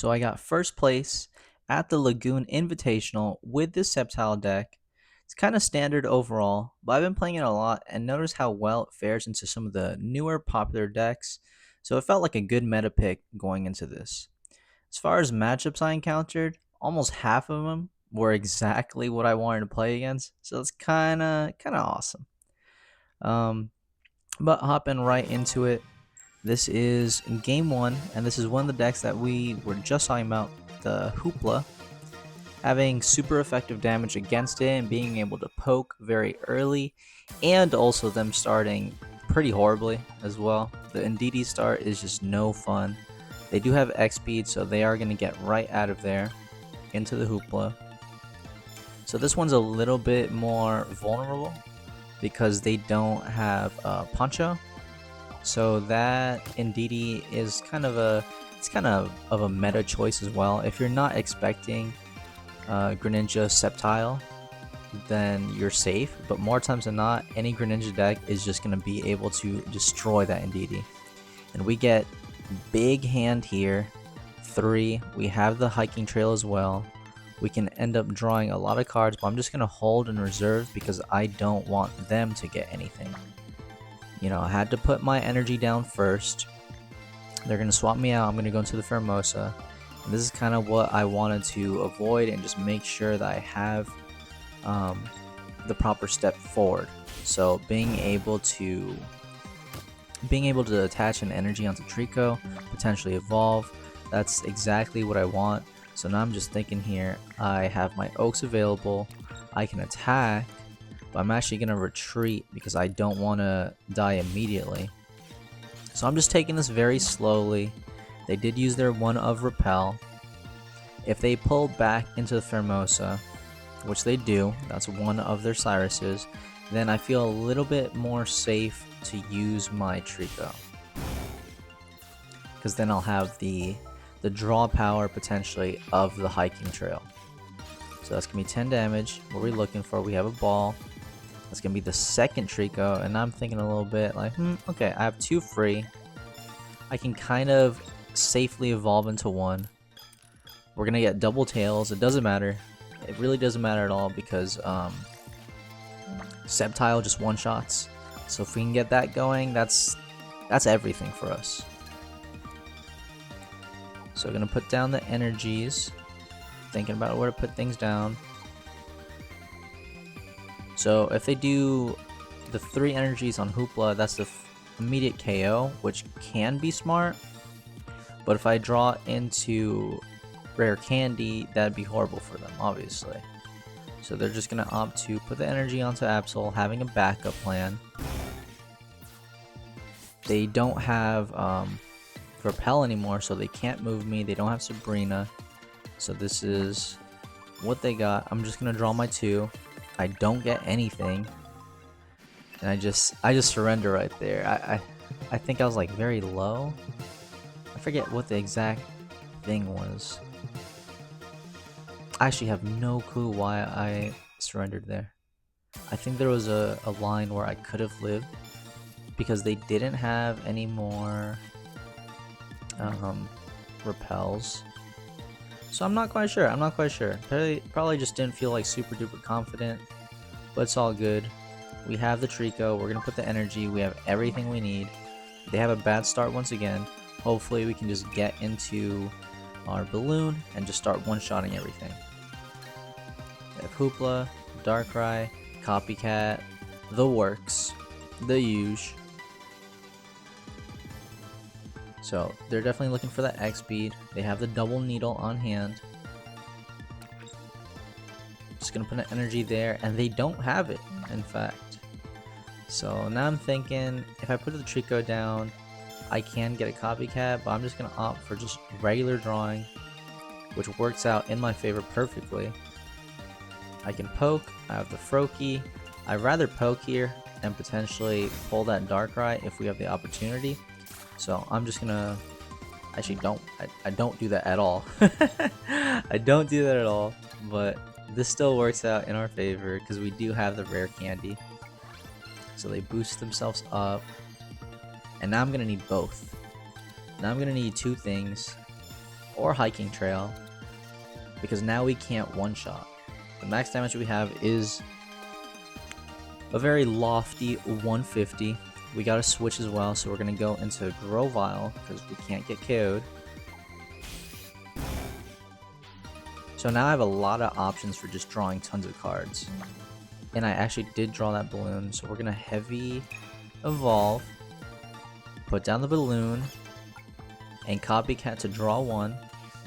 So I got first place at the Lagoon Invitational with this Sceptile deck. It's kind of standard overall, but I've been playing it a lot and noticed how well it fares into some of the newer popular decks, so it felt like a good meta pick going into this. As far as matchups I encountered, almost half of them were exactly what I wanted to play against, so it's kind of awesome. Um, but hopping right into it, this is game one, and this is one of the decks that we were just talking about, the Hoopla, having super effective damage against it and being able to poke very early, and also them starting pretty horribly as well. The Ndidi start is just no fun. They do have X speed, so they are going to get right out of there into the Hoopla. So this one's a little bit more vulnerable because they don't have Poncho. So that Ndidi is kind of a meta choice as well. If you're not expecting Greninja Sceptile, then you're safe. But more times than not, any Greninja deck is just going to be able to destroy that Ndidi. And we get big hand here, 3. We have the hiking trail as well. We can end up drawing a lot of cards, but I'm just going to hold and reserve because I don't want them to get anything. You know, I had to put my energy down first. They're going to swap me out. I'm going to go into the Pheromosa. And this is kind of what I wanted to avoid and just make sure that I have the proper step forward. So being able to attach an energy onto Trico, potentially evolve, that's exactly what I want. So now I'm just thinking here, I have my Oaks available, I can attack, but I'm actually going to retreat because I don't want to die immediately. So I'm just taking this very slowly. They did use their one of Repel. If they pull back into the Pheromosa, which they do, that's one of their Cyruses, then I feel a little bit more safe to use my Trico. Because then I'll have the draw power potentially of the hiking trail. So that's going to be 10 damage. What are we looking for? We have a ball. That's going to be the second Trico, and I'm thinking a little bit like, okay, I have 2 free. I can kind of safely evolve into 1. We're going to get double tails. It doesn't matter. It really doesn't matter at all because Sceptile just one-shots. So if we can get that going, that's everything for us. So we're going to put down the energies. Thinking about where to put things down. So if they do the 3 energies on Hoopla, that's the immediate KO, which can be smart. But if I draw into Rare Candy, that'd be horrible for them, obviously. So they're just going to opt to put the energy onto Absol, having a backup plan. They don't have Repel anymore, so they can't move me. They don't have Sabrina. So this is what they got. I'm just going to draw my 2. I don't get anything. And I just surrender right there. I think I was like very low. I forget what the exact thing was. I actually have no clue why I surrendered there. I think there was a line where I could have lived because they didn't have any more repels. So I'm not quite sure. Probably just didn't feel like super duper confident, but it's all good. We have the Trico. We're gonna put the energy. We have everything we need. They have a bad start once again. Hopefully we can just get into our balloon and just start one-shotting everything. They have Hoopla, Darkrai, Copycat, the works, the huge. So they're definitely looking for that X speed. They have the double needle on hand. Just gonna put an energy there, and they don't have it, in fact. So now I'm thinking, if I put the Trico down, I can get a Copycat, but I'm just gonna opt for just regular drawing, which works out in my favor perfectly. I can poke, I have the Froakie. I'd rather poke here and potentially pull that Darkrai if we have the opportunity. So I'm just gonna, actually I don't do that at all. I don't do that at all, but this still works out in our favor because we do have the rare candy. So they boost themselves up, and now I'm gonna need both. Now I'm gonna need 2 things, or Hiking Trail, because now we can't one-shot. The max damage we have is a very lofty 150. We gotta switch as well, so we're gonna go into Grovyle because we can't get KO'd. So now I have a lot of options for just drawing tons of cards. And I actually did draw that balloon, so we're gonna heavy evolve, put down the balloon, and copycat to draw one,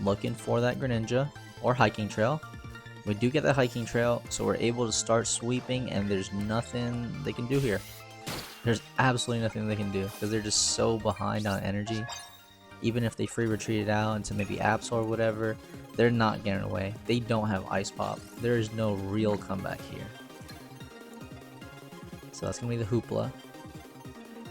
looking for that Greninja or Hiking Trail. We do get the Hiking Trail, so we're able to start sweeping, and there's nothing they can do here. There's absolutely nothing they can do, because they're just so behind on energy. Even if they free retreated out into maybe Absol or whatever, they're not getting away. They don't have Ice Pop. There is no real comeback here. So that's going to be the Hoopla.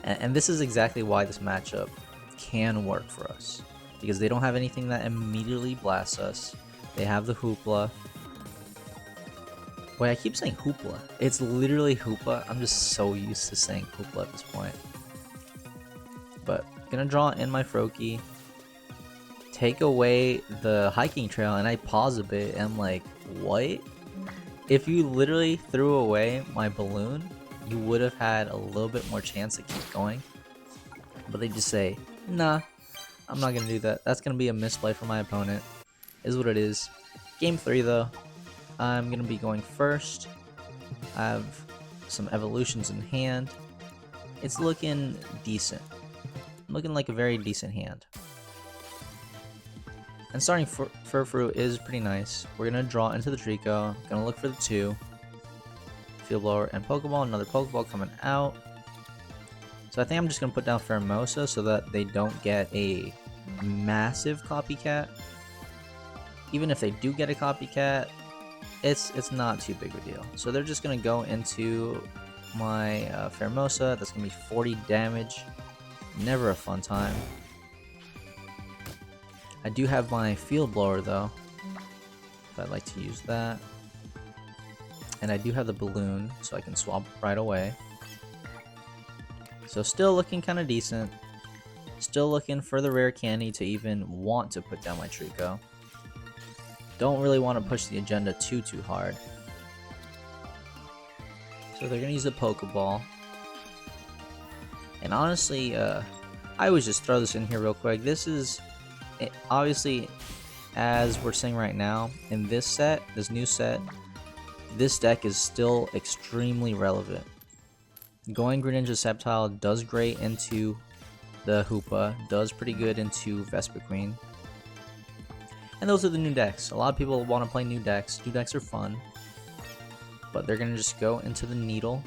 And this is exactly why this matchup can work for us. Because they don't have anything that immediately blasts us. They have the Hoopla. Wait, I keep saying Hoopla. It's literally Hoopa. I'm just so used to saying Hoopla at this point. But gonna draw in my Froakie, take away the Hiking Trail, and I pause a bit and I'm like, what? If you literally threw away my balloon, you would have had a little bit more chance to keep going. But they just say, nah, I'm not gonna do that. That's gonna be a misplay for my opponent. Is what it is. Game 3 though, I'm gonna be going first. I have some evolutions in hand. It's looking decent. Looking like a very decent hand. And starting Furfrou is pretty nice. We're gonna draw into the Trico, gonna look for the 2. Field Blower and Pokeball, another Pokeball coming out. So I think I'm just gonna put down Pheromosa so that they don't get a massive copycat. Even if they do get a copycat, it's not too big of a deal. So they're just gonna go into my Pheromosa. That's gonna be 40 damage. Never a fun time. I do have my Field Blower though, if I'd like to use that. And I do have the balloon, so I can swap right away. So still looking kind of decent. Still looking for the rare candy to even want to put down my Trico. Don't really want to push the agenda too hard. So they're gonna use a Pokeball. And honestly, I would just throw this in here real quick. This is, obviously, as we're saying right now, in this set, this new set, this deck is still extremely relevant. Going Greninja Sceptile does great into the Hoopa, does pretty good into Vespiquen. And those are the new decks. A lot of people want to play new decks. New decks are fun. But they're going to just go into the Needle.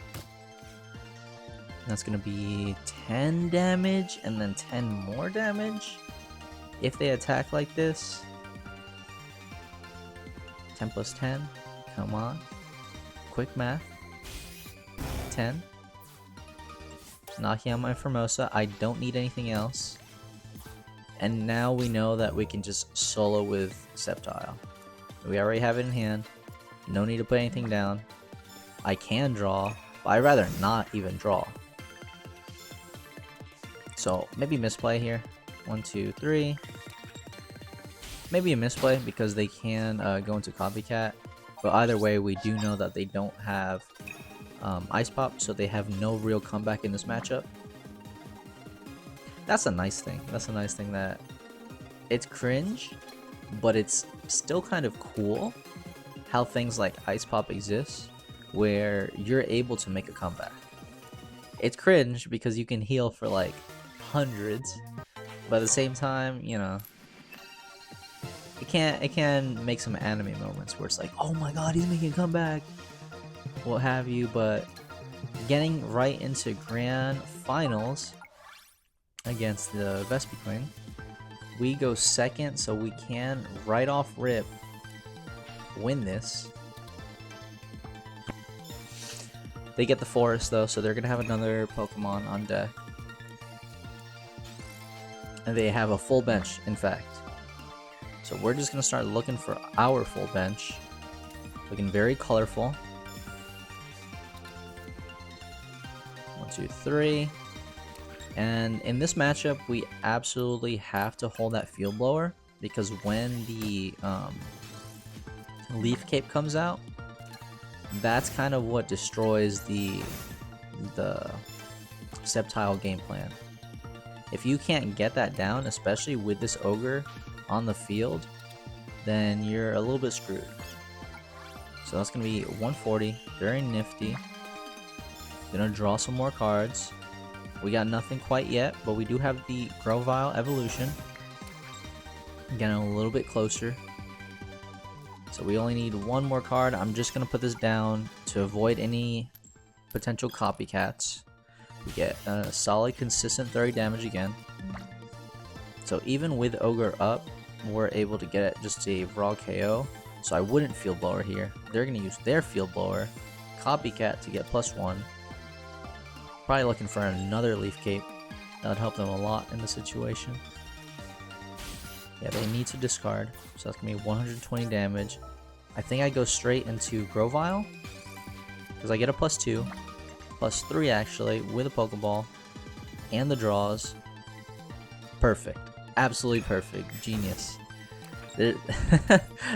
That's going to be 10 damage and then 10 more damage if they attack like this. 10 plus 10. Come on. Quick math. 10. Just knocking out my Formosa. I don't need anything else. And now we know that we can just solo with Sceptile. We already have it in hand. No need to put anything down. I can draw, but I'd rather not even draw. So maybe misplay here. 1, 2, 3. Maybe a misplay because they can go into Copycat. But either way, we do know that they don't have Ice Pop, so they have no real comeback in this matchup. That's a nice thing. That's a nice thing that it's cringe, but it's still kind of cool how things like Ice Pop exist, where you're able to make a comeback. It's cringe because you can heal for like hundreds, but at the same time, you know, it can make some anime moments where it's like, oh my god, he's making a comeback, what have you. But getting right into grand finals against the Vespiquen, we go second, so we can right off rip win this. They get the forest though, so they're gonna have another Pokemon on deck. And they have a full bench, in fact. So we're just gonna start looking for our full bench. Looking very colorful. 1, 2, 3. And in this matchup, we absolutely have to hold that Field Blower because when the Leaf Cape comes out, that's kind of what destroys the Sceptile game plan. If you can't get that down, especially with this Ogre on the field, then you're a little bit screwed. So that's going to be 140, very nifty. Gonna draw some more cards. We got nothing quite yet, but we do have the Grovyle evolution. Getting a little bit closer. So we only need one more card. I'm just gonna put this down to avoid any potential copycats. We get a solid, consistent 30 damage again. So even with Ogre up, we're able to get just a raw KO. So I wouldn't Field Blower here. They're gonna use their Field Blower, Copycat to get +1. Probably looking for another Leaf Cape. That would help them a lot in the situation. Yeah, they need to discard, so that's gonna be 120 damage. I think I go straight into Grovyle, because I get a +2, +3 actually, with a Pokeball, and the draws. Perfect. Absolutely perfect. Genius.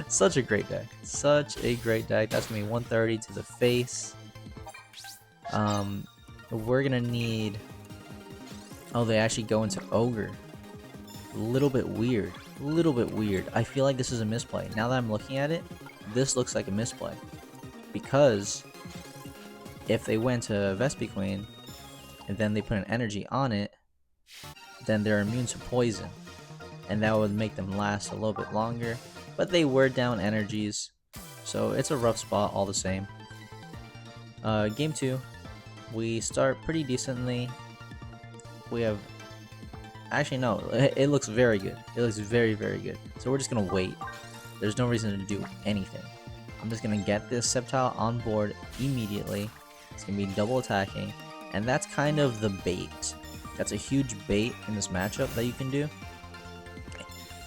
Such a great deck. Such a great deck. That's gonna be 130 to the face. We're gonna need... Oh, they actually go into Ogre. A little bit weird. A little bit weird. I feel like this is a misplay. Now that I'm looking at it, this looks like a misplay. Because if they went to Vespiquen and then they put an energy on it, then they're immune to poison. And that would make them last a little bit longer. But they were down energies, so it's a rough spot all the same. Game 2. We start pretty decently. We have... Actually, no. It looks very good. It looks very, very good. So we're just going to wait. There's no reason to do anything. I'm just going to get this Sceptile on board immediately. It's going to be double attacking. And that's kind of the bait. That's a huge bait in this matchup that you can do.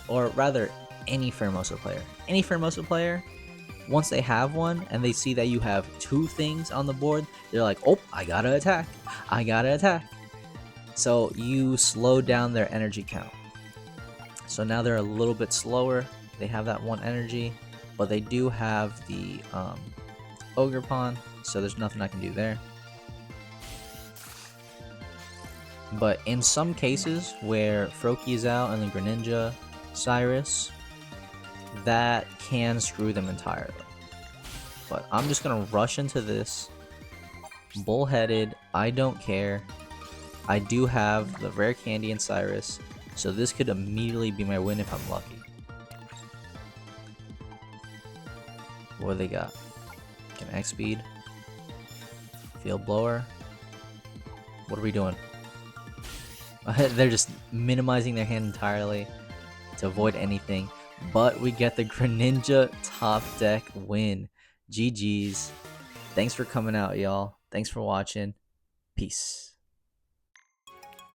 Or rather, any Pheromosa player. Any Pheromosa player, once they have one and they see that you have 2 things on the board, they're like, oh, I gotta attack. I gotta attack. So you slow down their energy count. So now they're a little bit slower. They have that 1 energy, but they do have the Ogre Pawn, so there's nothing I can do there. But in some cases where Froakie is out and the Greninja, Cyrus, that can screw them entirely. But I'm just gonna rush into this bullheaded. I don't care. I do have the rare candy in Cyrus, so this could immediately be my win if I'm lucky. What do they got? Can X speed, Field Blower. What are we doing? They're just minimizing their hand entirely to avoid anything, but we get the Greninja top deck win. GG's. Thanks for coming out, y'all. Thanks for watching. Peace.